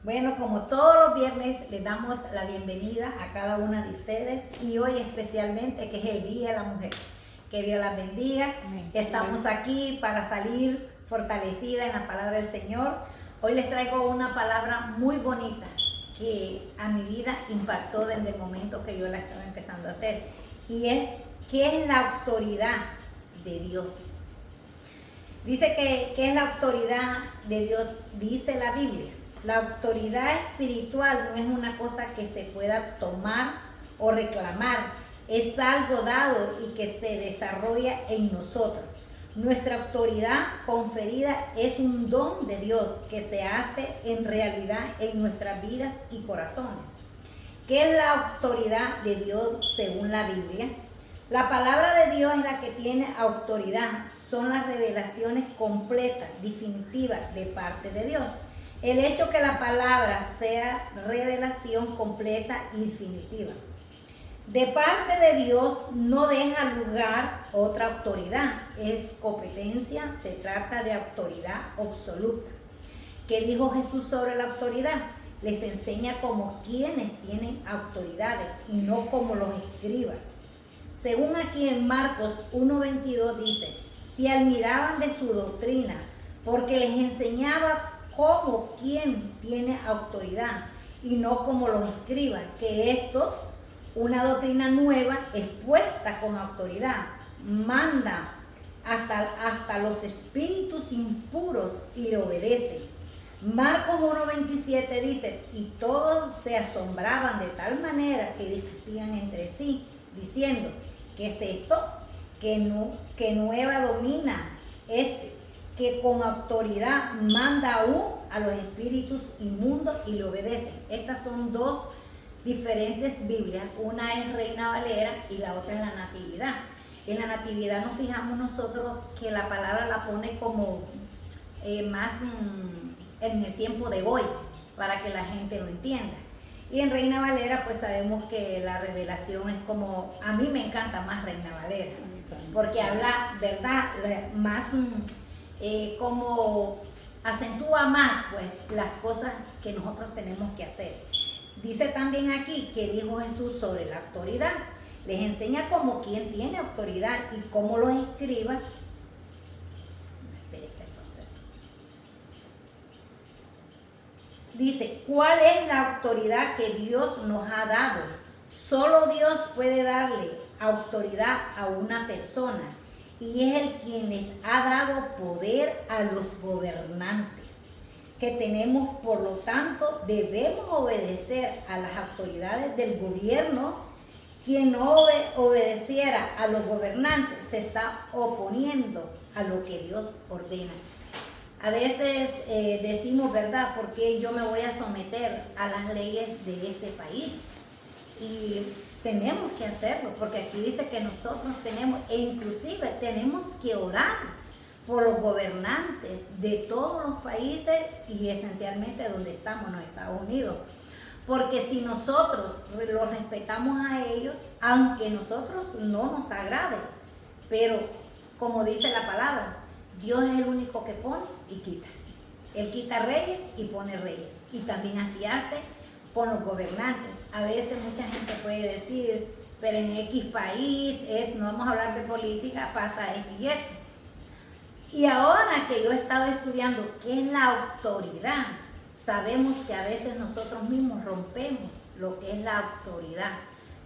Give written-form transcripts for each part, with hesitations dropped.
Bueno, como todos los viernes, les damos la bienvenida a cada una de ustedes y hoy especialmente, que es el Día de la Mujer. Que Dios las bendiga. Estamos aquí para salir fortalecida en la palabra del Señor. Hoy les traigo una palabra muy bonita que a mi vida impactó desde el momento que yo la estaba empezando a hacer. Y es, ¿qué es la autoridad de Dios? Dice que es la autoridad de Dios, dice la Biblia. La autoridad espiritual no es una cosa que se pueda tomar o reclamar, es algo dado y que se desarrolla en nosotros. Nuestra autoridad conferida es un don de Dios que se hace en realidad en nuestras vidas y corazones. ¿Qué es la autoridad de Dios según la Biblia? La palabra de Dios es la que tiene autoridad, son las revelaciones completas, definitivas de parte de Dios. El hecho que la palabra sea revelación completa y definitiva. De parte de Dios no deja lugar otra autoridad, es competencia, se trata de autoridad absoluta. ¿Qué dijo Jesús sobre la autoridad? Les enseña como quienes tienen autoridades y no como los escribas. Según aquí en Marcos 1:22 dice, si admiraban de su doctrina, porque les enseñaba como quien tiene autoridad y no como los escribas, que estos, una doctrina nueva expuesta con autoridad, manda hasta los espíritus impuros y le obedecen. Marcos 1:27 dice, y todos se asombraban de tal manera que discutían entre sí, diciendo, ¿qué es esto? Que nueva domina que con autoridad manda aún a los espíritus inmundos y le obedecen. Estas son dos diferentes Biblias, una es Reina Valera y la otra es la Natividad. En la Natividad nos fijamos nosotros que la palabra la pone como más en el tiempo de hoy, para que la gente lo entienda. Y en Reina Valera pues sabemos que la revelación es como, a mí me encanta más Reina Valera, porque habla, ¿verdad? Más como acentúa más pues las cosas que nosotros tenemos que hacer. Dice también aquí que dijo Jesús sobre la autoridad. Les enseña como quien tiene autoridad y cómo los escribas. Dice, ¿cuál es la autoridad que Dios nos ha dado? Solo Dios puede darle autoridad a una persona y es el quien les ha dado poder a los gobernantes que tenemos. Por lo tanto, debemos obedecer a las autoridades del gobierno. Quien no obedeciera a los gobernantes se está oponiendo a lo que Dios ordena. A veces decimos, ¿verdad?, ¿por qué yo me voy a someter a las leyes de este país? Y tenemos que hacerlo, porque aquí dice que nosotros tenemos, e inclusive tenemos que orar por los gobernantes de todos los países y esencialmente donde estamos, en los Estados Unidos. Porque si nosotros los respetamos a ellos, aunque nosotros no nos agrade, pero como dice la palabra, Dios es el único que pone y quita. Él quita reyes y pone reyes. Y también así hace con los gobernantes. A veces mucha gente puede decir, pero en X país, no vamos a hablar de política, pasa esto y esto. Y ahora que yo he estado estudiando qué es la autoridad, sabemos que a veces nosotros mismos rompemos lo que es la autoridad,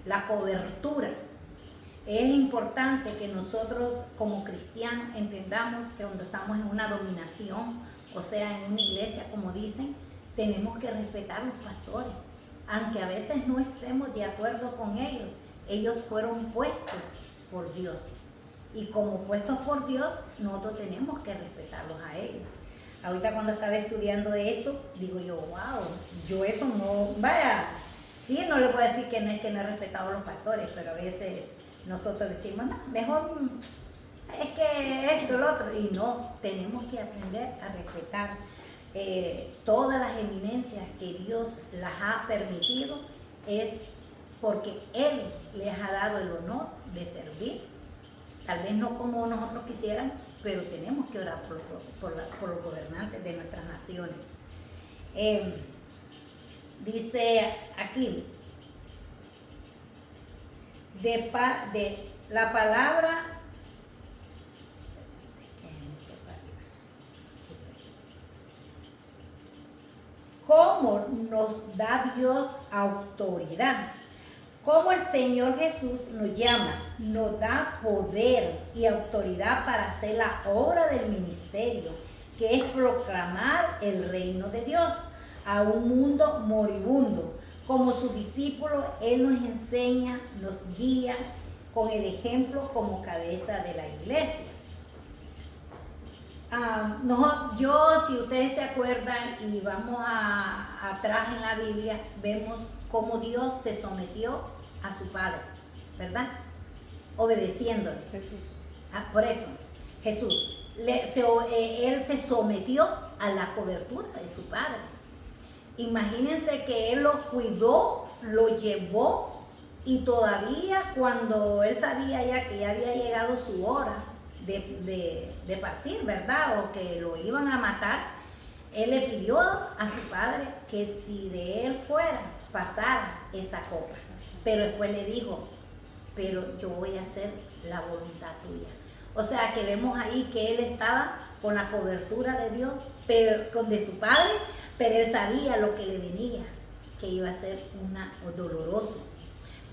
la cobertura. Es importante que nosotros como cristianos entendamos que cuando estamos en una dominación, o sea, en una iglesia, como dicen, tenemos que respetar a los pastores. Aunque a veces no estemos de acuerdo con ellos, ellos fueron puestos por Dios. Y como puestos por Dios, nosotros tenemos que respetarlos a ellos. Ahorita cuando estaba estudiando esto, digo yo, wow, yo eso no, vaya, sí, no le voy a decir que no es que no he respetado a los pastores, pero a veces nosotros decimos, no, mejor es que esto, lo otro, y no, tenemos que aprender a respetar todas las eminencias que Dios las ha permitido, es porque Él les ha dado el honor de servir. Tal vez no como nosotros quisiéramos, pero tenemos que orar por los gobernantes de nuestras naciones. Dice aquí, de la palabra, ¿cómo nos da Dios autoridad? ¿Cómo el Señor Jesús nos llama? Nos da poder y autoridad para hacer la obra del ministerio, que es proclamar el reino de Dios a un mundo moribundo. Como sus discípulos, Él nos enseña, nos guía con el ejemplo como cabeza de la iglesia. Si ustedes se acuerdan y vamos atrás en la Biblia, vemos cómo Dios se sometió a su Padre, ¿verdad? Obedeciéndole. Jesús. Por eso, Jesús, Él se sometió a la cobertura de su Padre. Imagínense que Él lo cuidó, lo llevó, y todavía cuando Él sabía ya que ya había llegado su hora de partir, ¿verdad? O que lo iban a matar, Él le pidió a su Padre que si de Él fuera, pasara esa copa. Pero después le dijo, pero yo voy a hacer la voluntad tuya. O sea que vemos ahí que Él estaba con la cobertura de Dios, de su Padre, pero Él sabía lo que le venía, que iba a ser doloroso.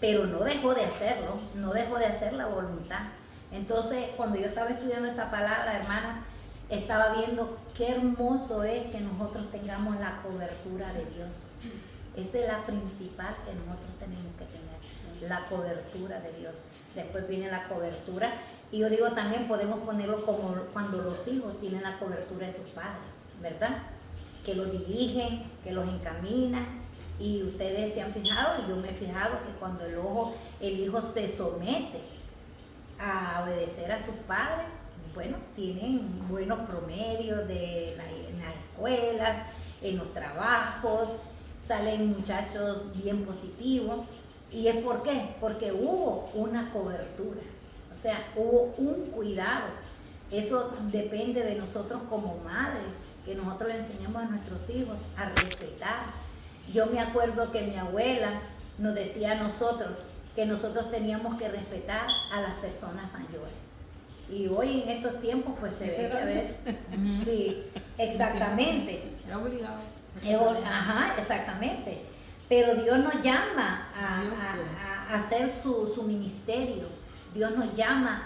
Pero no dejó de hacerlo, no dejó de hacer la voluntad. Entonces, cuando yo estaba estudiando esta palabra, hermanas, estaba viendo qué hermoso es que nosotros tengamos la cobertura de Dios. Esa es la principal que nosotros tenemos que tener, la cobertura de Dios. Después viene la cobertura, y yo digo también podemos ponerlo como cuando los hijos tienen la cobertura de sus padres, ¿verdad? Que los dirigen, que los encaminan. Y ustedes se han fijado, y yo me he fijado, que cuando el hijo se somete a obedecer a sus padres, bueno, tienen buenos promedios en las escuelas, en los trabajos, salen muchachos bien positivos. ¿Y es por qué? Porque hubo una cobertura, o sea, hubo un cuidado. Eso depende de nosotros como madres, que nosotros le enseñamos a nuestros hijos a respetar. Yo me acuerdo que mi abuela nos decía a nosotros que nosotros teníamos que respetar a las personas mayores. Y hoy en estos tiempos pues se ve que a veces... Sí, exactamente. Es obligado. Ajá, exactamente. Pero Dios nos llama a hacer su ministerio. Dios nos llama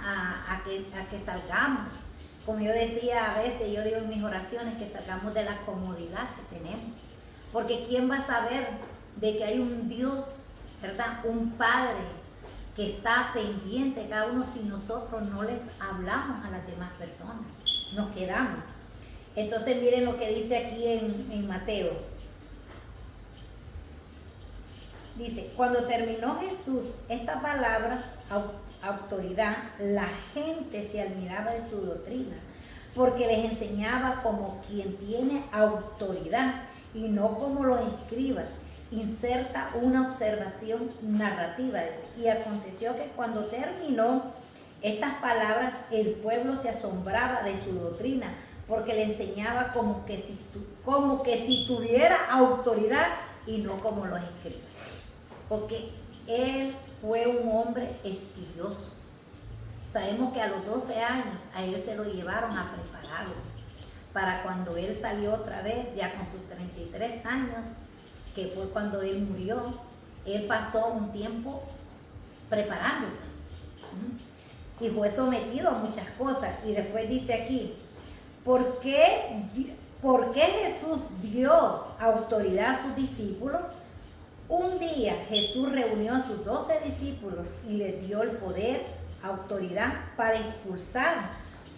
a que salgamos. Como yo decía a veces, yo digo en mis oraciones, que salgamos de la comodidad que tenemos. Porque ¿quién va a saber de que hay un Dios, ¿verdad? Un Padre que está pendiente de cada uno si nosotros no les hablamos a las demás personas? Nos quedamos. Entonces miren lo que dice aquí en Mateo. Dice, cuando terminó Jesús esta palabra, autoridad, la gente se admiraba de su doctrina, porque les enseñaba como quien tiene autoridad y no como los escribas. Inserta una observación narrativa. Y aconteció que cuando terminó estas palabras, el pueblo se asombraba de su doctrina, porque le enseñaba como que si tuviera autoridad y no como los escribas. Porque él fue un hombre estudioso. Sabemos que a los 12 años a él se lo llevaron a prepararlo para cuando él salió otra vez, ya con sus 33 años, que fue cuando él murió. Él pasó un tiempo preparándose y fue sometido a muchas cosas. Y después dice aquí, ¿por qué Jesús dio autoridad a sus discípulos? Un día Jesús reunió a sus 12 discípulos y les dio el poder, autoridad para expulsar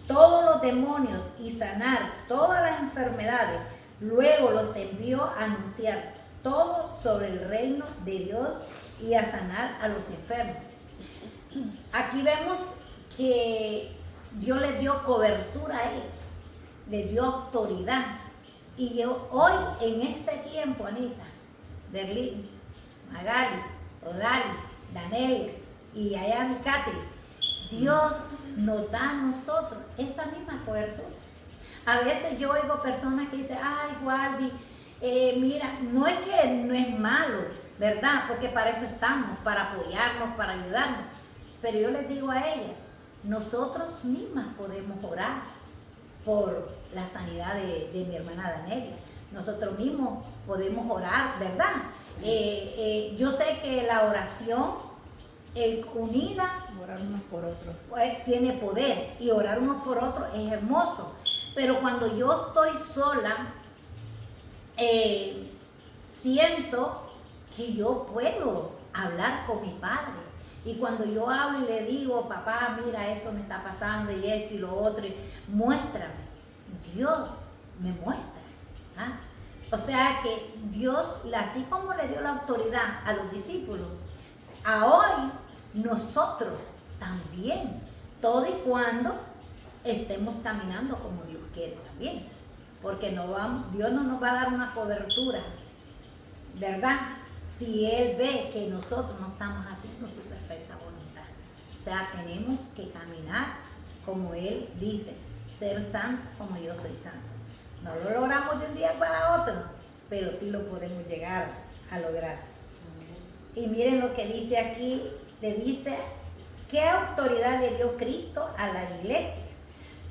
todos los demonios y sanar todas las enfermedades. Luego los envió a anunciar todo sobre el reino de Dios y a sanar a los enfermos. Aquí vemos que Dios les dio cobertura a ellos, les dio autoridad. Y hoy, en este tiempo, Anita, Derlín, Magali, Odalis, Danelia y allá mi Catri, Dios nos da a nosotros esa misma cobertura. A veces yo oigo personas que dicen, ay, Guardi, Mira, no es que no es malo, ¿verdad? Porque para eso estamos, para apoyarnos, para ayudarnos. Pero yo les digo a ellas, nosotros mismas podemos orar por la sanidad de mi hermana Danelia. Nosotros mismos podemos orar, ¿verdad? Yo sé que la oración unida, orar unos por otros, tiene poder, y orar unos por otros es hermoso. Pero cuando yo estoy sola, siento que yo puedo hablar con mi padre. Y cuando yo hablo y le digo, papá, mira, esto me está pasando y esto y lo otro, muéstrame. Dios me muestra. ¿Ah? O sea que Dios, así como le dio la autoridad a los discípulos, a hoy nosotros también, todo y cuando estemos caminando como Dios quiere también. Porque Dios no nos va a dar una cobertura, ¿verdad? Si Él ve que nosotros no estamos haciendo su perfecta voluntad. O sea, tenemos que caminar como Él dice, ser santo como yo soy santo. No lo logramos de un día para otro, pero sí lo podemos llegar a lograr. Y miren lo que dice aquí, le dice, ¿qué autoridad le dio Cristo a la iglesia?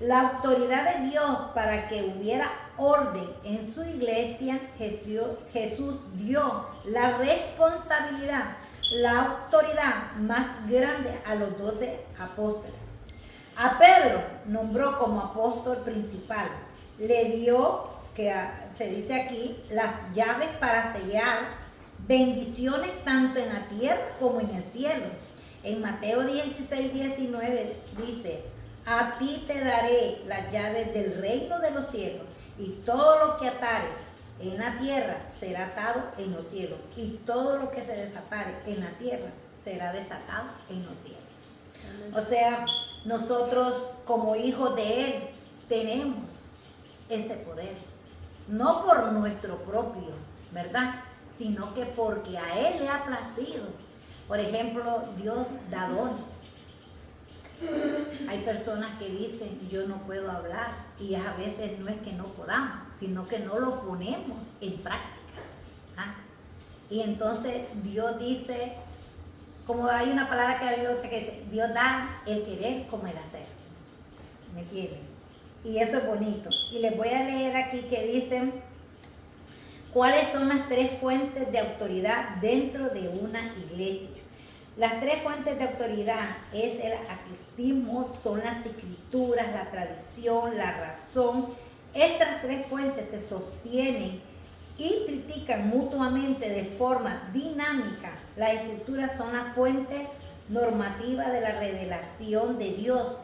La autoridad de Dios para que hubiera orden en su iglesia, Jesús dio la responsabilidad, la autoridad más grande a los 12 apóstoles. A Pedro nombró como apóstol principal. Le dio, que se dice aquí, las llaves para sellar bendiciones tanto en la tierra como en el cielo. En Mateo 16, 19 dice, a ti te daré las llaves del reino de los cielos, y todo lo que atares en la tierra será atado en los cielos, y todo lo que se desatare en la tierra será desatado en los cielos. O sea, nosotros como hijos de Él tenemos ese poder, no por nuestro propio, ¿verdad? Sino que porque a Él le ha placido. Por ejemplo, Dios da dones. Hay personas que dicen, yo no puedo hablar, y a veces no es que no podamos, sino que no lo ponemos en práctica. ¿Ah? Y entonces Dios dice, como hay una palabra que dice, Dios da el querer como el hacer. ¿Me entienden? Y eso es bonito. Y les voy a leer aquí que dicen, ¿cuáles son las 3 fuentes de autoridad dentro de una iglesia? Las 3 fuentes de autoridad es el activismo, son las escrituras, la tradición, la razón. Estas 3 fuentes se sostienen y critican mutuamente de forma dinámica. Las escrituras son la fuente normativa de la revelación de Dios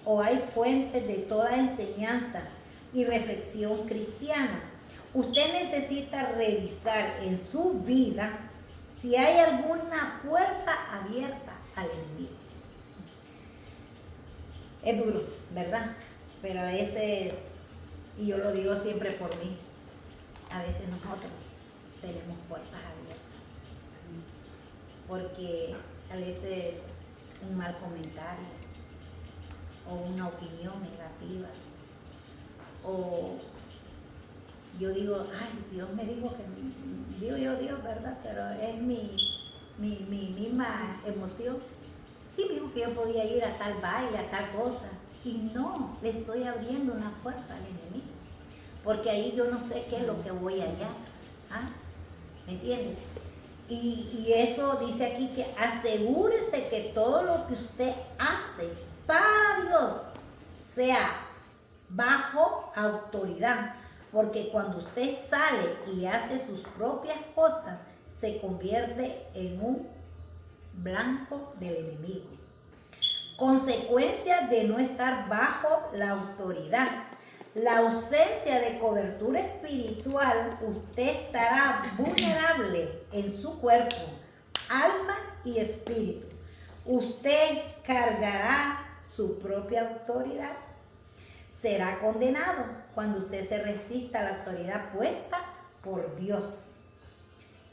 o hay fuentes de toda enseñanza y reflexión cristiana. Usted necesita revisar en su vida si hay alguna puerta abierta al enemigo. Es duro, ¿verdad? Pero a veces, y yo lo digo siempre por mí, a veces nosotros tenemos puertas abiertas. Porque a veces un mal comentario o una opinión negativa, o yo digo, ay, Dios me dijo que, digo yo Dios, ¿verdad? Pero es mi misma emoción. Sí me dijo que yo podía ir a tal baile, a tal cosa, y no, le estoy abriendo una puerta al enemigo, porque ahí yo no sé qué es lo que voy a hallar. ¿Ah? ¿Me entiendes? Y eso dice aquí que asegúrese que todo lo que usted hace para Dios sea bajo autoridad. Porque cuando usted sale y hace sus propias cosas, se convierte en un blanco del enemigo. Consecuencias de no estar bajo la autoridad. La ausencia de cobertura espiritual, usted estará vulnerable en su cuerpo, alma y espíritu. Usted cargará su propia autoridad. Será condenado cuando usted se resista a la autoridad puesta por Dios.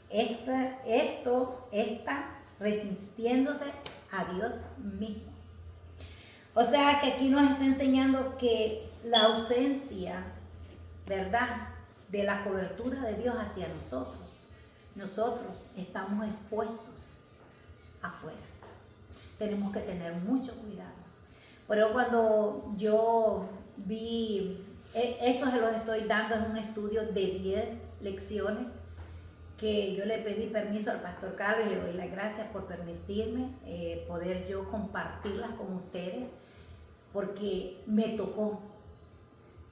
Esta resistiéndose a Dios mismo. O sea que aquí nos está enseñando que la ausencia, ¿verdad?, de la cobertura de Dios hacia nosotros. Nosotros estamos expuestos afuera. Tenemos que tener mucho cuidado. Pero cuando yo vi, esto se los estoy dando, es un estudio de 10 lecciones que yo le pedí permiso al pastor Carlos y le doy las gracias por permitirme poder yo compartirlas con ustedes, porque me tocó.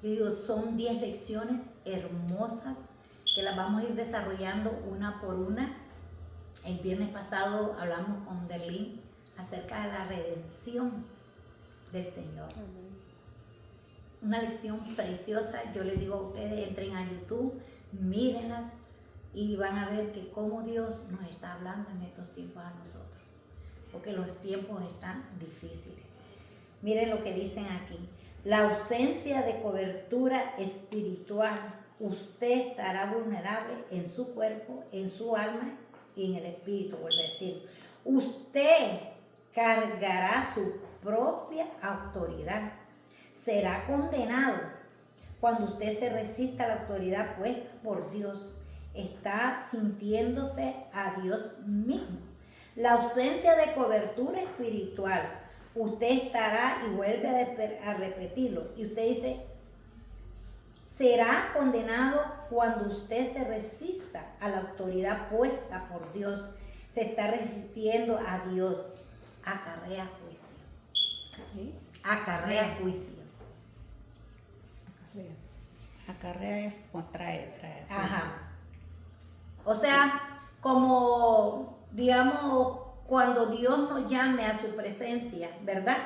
Yo digo, son 10 lecciones hermosas que las vamos a ir desarrollando una por una. El viernes pasado hablamos con Derlín acerca de la redención del Señor. Una lección preciosa. Yo les digo a ustedes, entren a YouTube, mírenlas y van a ver que cómo Dios nos está hablando en estos tiempos a nosotros, porque los tiempos están difíciles. Miren lo que dicen aquí: la ausencia de cobertura espiritual, usted estará vulnerable en su cuerpo, en su alma y en el espíritu. Vuelve a decir, usted cargará su propia autoridad, será condenado cuando usted se resista a la autoridad puesta por Dios. Está sintiéndose a Dios mismo. La ausencia de cobertura espiritual, usted estará, y vuelve a repetirlo, y usted dice, será condenado cuando usted se resista a la autoridad puesta por Dios. Se está resistiendo a Dios. Acarrea juicio. ¿Sí? Acarrea juicio. Acarrea es trae. Ajá. O sea, como, digamos, cuando Dios nos llame a su presencia, ¿verdad?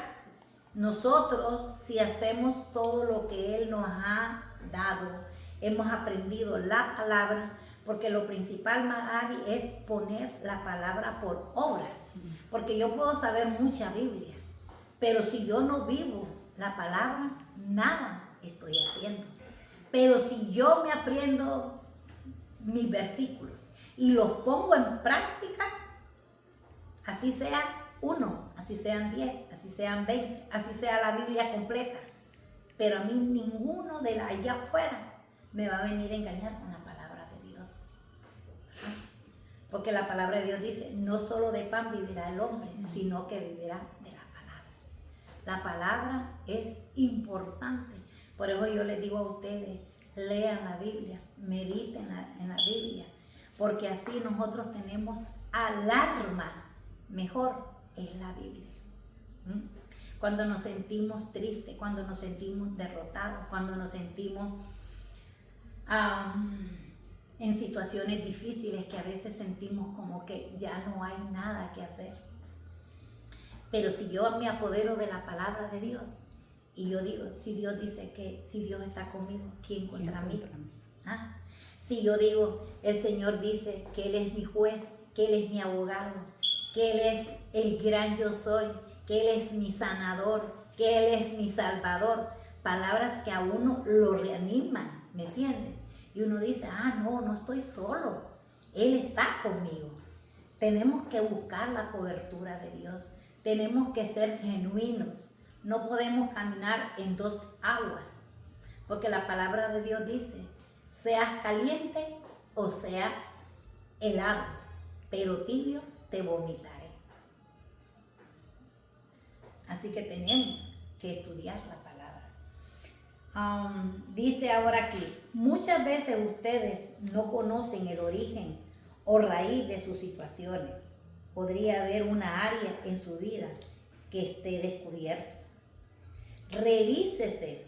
Nosotros, si hacemos todo lo que Él nos ha dado, hemos aprendido la palabra, porque lo principal, Magari, es poner la palabra por obra. Porque yo puedo saber mucha Biblia, pero si yo no vivo la palabra, nada estoy haciendo. Pero si yo me aprendo mis versículos y los pongo en práctica, así sea 1, así sean 10, así sean 20, así sea la Biblia completa, pero a mí ninguno de allá afuera me va a venir a engañar con la palabra de Dios. Porque la palabra de Dios dice, no solo de pan vivirá el hombre, sino que vivirá de la palabra. La palabra es importante. Por eso yo les digo a ustedes, lean la Biblia, mediten en la Biblia, porque así nosotros tenemos alarma. Mejor es la Biblia. Cuando nos sentimos tristes, cuando nos sentimos derrotados, cuando nos sentimos en situaciones difíciles, que a veces sentimos como que ya no hay nada que hacer. Pero si yo me apodero de la palabra de Dios, y yo digo, si Dios dice que si Dios está conmigo, ¿quién contra mí? Si yo digo, el Señor dice que Él es mi juez, que Él es mi abogado, que Él es el gran yo soy, que Él es mi sanador, que Él es mi salvador. Palabras que a uno lo reaniman, ¿me entiendes? Y uno dice, no estoy solo, Él está conmigo. Tenemos que buscar la cobertura de Dios, tenemos que ser genuinos. No podemos caminar en dos aguas, porque la palabra de Dios dice, seas caliente o sea helado, pero tibio te vomitaré. Así que tenemos que estudiar la palabra. Dice ahora aquí, muchas veces ustedes no conocen el origen o raíz de sus situaciones. Podría haber una área en su vida que esté descubierta. Revísese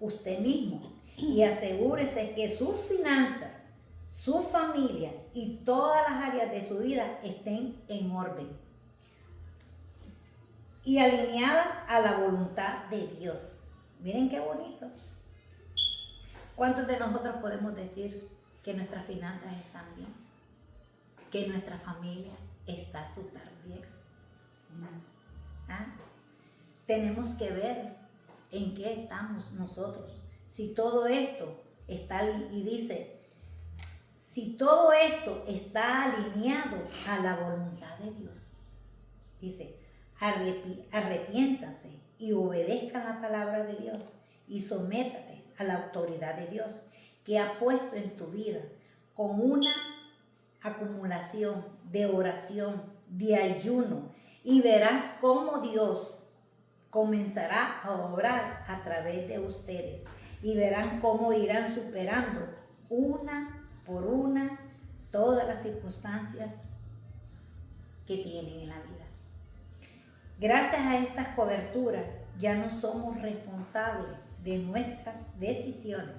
usted mismo y asegúrese que sus finanzas, su familia y todas las áreas de su vida estén en orden y alineadas a la voluntad de Dios. Miren qué bonito. ¿Cuántos de nosotros podemos decir que nuestras finanzas están bien? Que nuestra familia está súper bien. Tenemos que ver en qué estamos nosotros. Si todo esto está, y dice, si todo esto está alineado a la voluntad de Dios, dice, arrepiéntase y obedezca la palabra de Dios y sométate a la autoridad de Dios. que ha puesto en tu vida con una acumulación de oración, de ayuno, y verás cómo Dios comenzará a obrar a través de ustedes y verán cómo irán superando una por una todas las circunstancias que tienen en la vida. Gracias a estas coberturas ya no somos responsables de nuestras decisiones,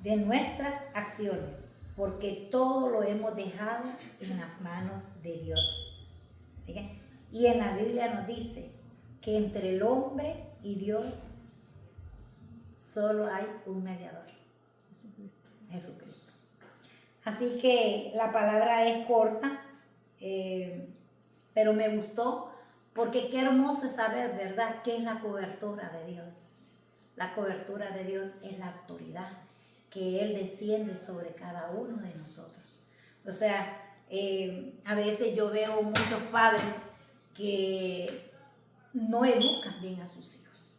de nuestras acciones, porque todo lo hemos dejado en las manos de Dios. ¿Bien? Y en la Biblia nos dice que entre el hombre y Dios solo hay un mediador, Jesucristo. Así que la palabra es corta, pero me gustó porque qué hermoso es saber, ¿verdad?, qué es la cobertura de Dios. La cobertura de Dios es la autoridad que Él desciende sobre cada uno de nosotros. O sea, a veces yo veo muchos padres que no educan bien a sus hijos,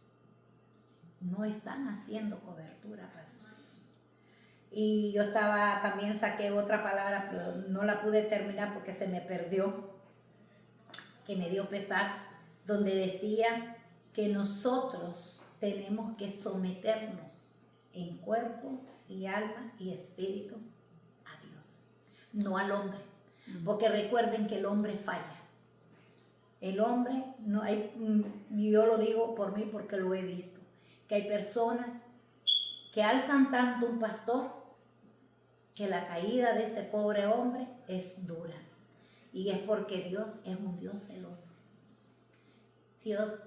no están haciendo cobertura para sus hijos. Y yo también saqué otra palabra, pero no la pude terminar porque se me perdió, que me dio pesar, donde decía que nosotros tenemos que someternos en cuerpo y alma y espíritu a Dios, no al hombre, porque recuerden que el hombre falla. El hombre, no hay, yo lo digo por mí porque lo he visto, que hay personas que alzan tanto un pastor que la caída de ese pobre hombre es dura. Y es porque Dios es un Dios celoso. Dios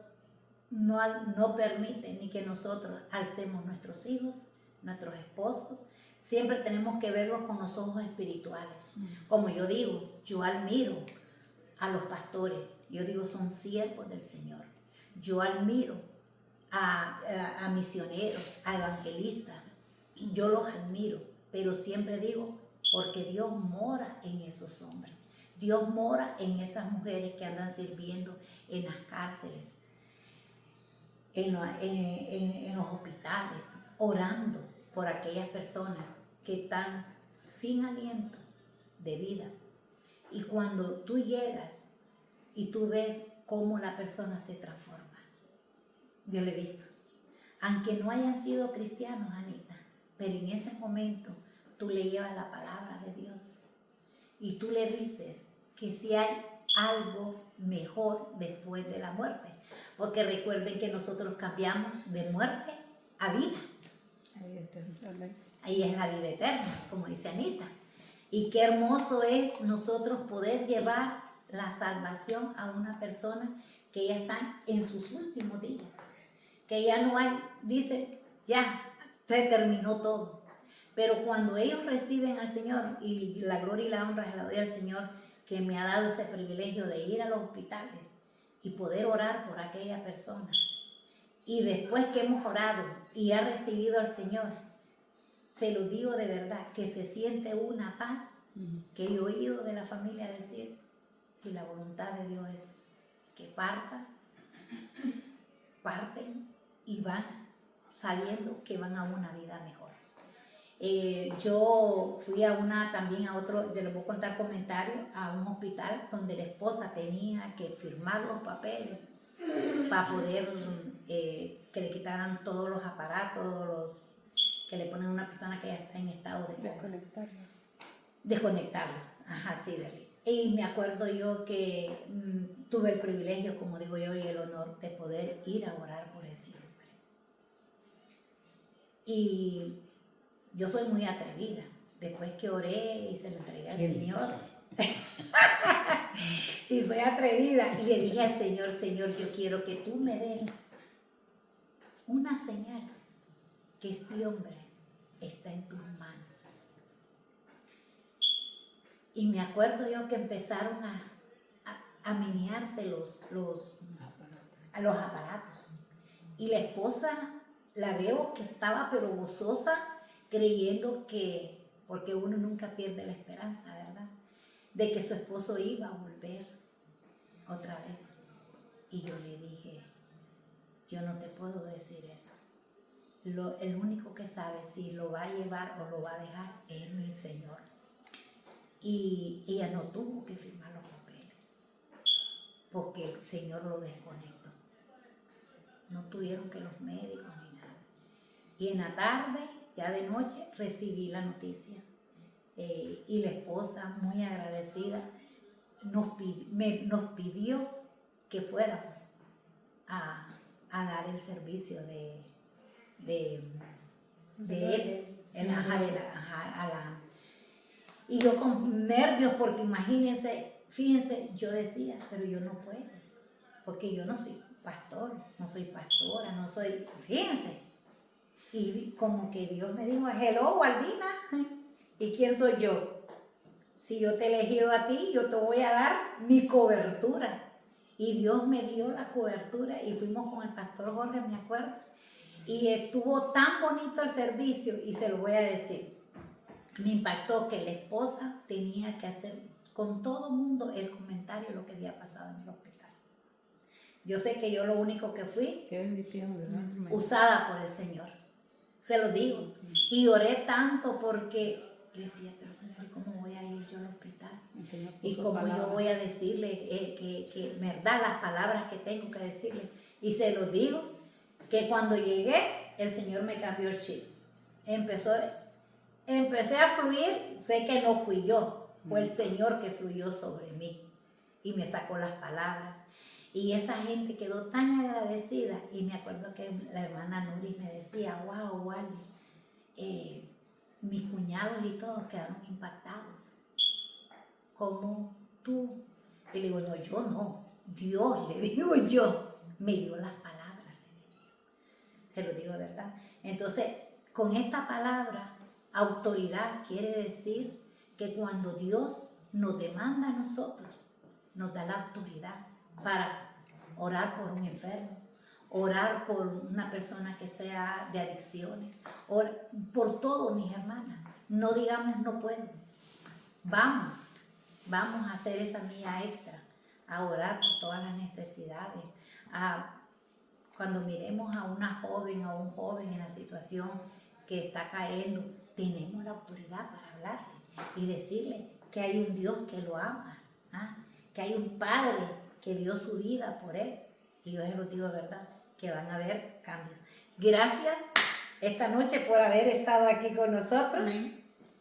no permite ni que nosotros alcemos nuestros hijos, nuestros esposos. Siempre tenemos que verlos con los ojos espirituales. Como yo digo, yo admiro a los pastores. Yo digo, son siervos del Señor. Yo admiro a misioneros, a evangelistas. Yo los admiro, pero siempre digo, porque Dios mora en esos hombres. Dios mora en esas mujeres que andan sirviendo en las cárceles, en los hospitales, orando por aquellas personas que están sin aliento de vida. Y cuando tú llegas y tú ves cómo la persona se transforma, yo lo he visto, aunque no hayan sido cristianos, Anita, pero en ese momento tú le llevas la palabra de Dios y tú le dices que si hay algo mejor después de la muerte, porque recuerden que nosotros cambiamos de muerte a vida. Ahí es la vida eterna, como dice Anita. Y qué hermoso es nosotros poder llevar la salvación a una persona que ya está en sus últimos días, que ya no hay, dicen, ya se terminó todo. Pero cuando ellos reciben al Señor, y la gloria y la honra se la doy al Señor, que me ha dado ese privilegio de ir a los hospitales y poder orar por aquella persona. Y después que hemos orado y ha recibido al Señor, se lo digo de verdad, que se siente una paz que he oído de la familia decir, si la voluntad de Dios es que parten y van sabiendo que van a una vida mejor. Yo fui también a otro, les voy a contar comentarios, a un hospital donde la esposa tenía que firmar los papeles para poder que le quitaran todos los aparatos, que le ponen a una persona que ya está en estado de desconectarlo. Ajá, sí, y me acuerdo yo que tuve el privilegio, como digo yo, y el honor de poder ir a orar por ese hombre. Y yo soy muy atrevida. Después que oré y se lo entregué al Señor, sí, soy atrevida. Y le dije al Señor, Señor, yo quiero que tú me des una señal que este hombre está en tus manos. Y me acuerdo yo que empezaron a menearse los aparatos. Y la esposa, la veo que estaba pero gozosa, creyendo que, porque uno nunca pierde la esperanza, ¿verdad?, de que su esposo iba a volver otra vez. Y yo le dije, yo no te puedo decir eso. el único que sabe si lo va a llevar o lo va a dejar es mi Señor. Y ella no tuvo que firmar los papeles, porque el Señor lo desconectó. No tuvieron que los médicos ni nada. Y en la tarde, ya de noche, recibí la noticia. Y la esposa, muy agradecida, nos pidió que fuéramos a dar el servicio de él, y yo con nervios, porque imagínense, fíjense, yo decía, pero yo no puedo, porque yo no soy pastor, no soy pastora, no soy, fíjense, y como que Dios me dijo, hello, Waldina, ¿y quién soy yo? Si yo te he elegido a ti, yo te voy a dar mi cobertura. Y Dios me dio la cobertura y fuimos con el pastor Jorge, me acuerdo, y estuvo tan bonito el servicio, y se lo voy a decir, me impactó que la esposa tenía que hacer con todo el mundo el comentario de lo que había pasado en el hospital. Yo sé que yo lo único que fui, qué bendición, ¿verdad? Usada por el Señor, se lo digo, y oré tanto porque yo decía, pero Señor, ¿y cómo voy a ir yo al hospital? Y cómo yo voy a decirle que me da las palabras que tengo que decirle. Y se lo digo, que cuando llegué, el Señor me cambió el chip. Empecé a fluir, sé que no fui yo, fue el Señor que fluyó sobre mí y me sacó las palabras. Y esa gente quedó tan agradecida, y me acuerdo que la hermana Nuris me decía, wow, Wally, mis cuñados y todos quedaron impactados, como tú. Y le digo, no, yo no, Dios, le digo yo, me dio las palabras, le digo. Se lo digo de verdad. Entonces, con esta palabra, autoridad quiere decir que cuando Dios nos demanda a nosotros, nos da la autoridad para orar por un enfermo, orar por una persona que sea de adicciones, por todo, mis hermanas. No digamos no puedo. Vamos a hacer esa milla extra, a orar por todas las necesidades, cuando miremos a una joven o un joven en la situación que está cayendo, tenemos la autoridad para hablarle y decirle que hay un Dios que lo ama, que hay un Padre que dio su vida por él. Y yo se lo digo de verdad, que van a haber cambios. Gracias esta noche por haber estado aquí con nosotros.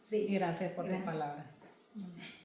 Sí. Y gracias por tu palabra.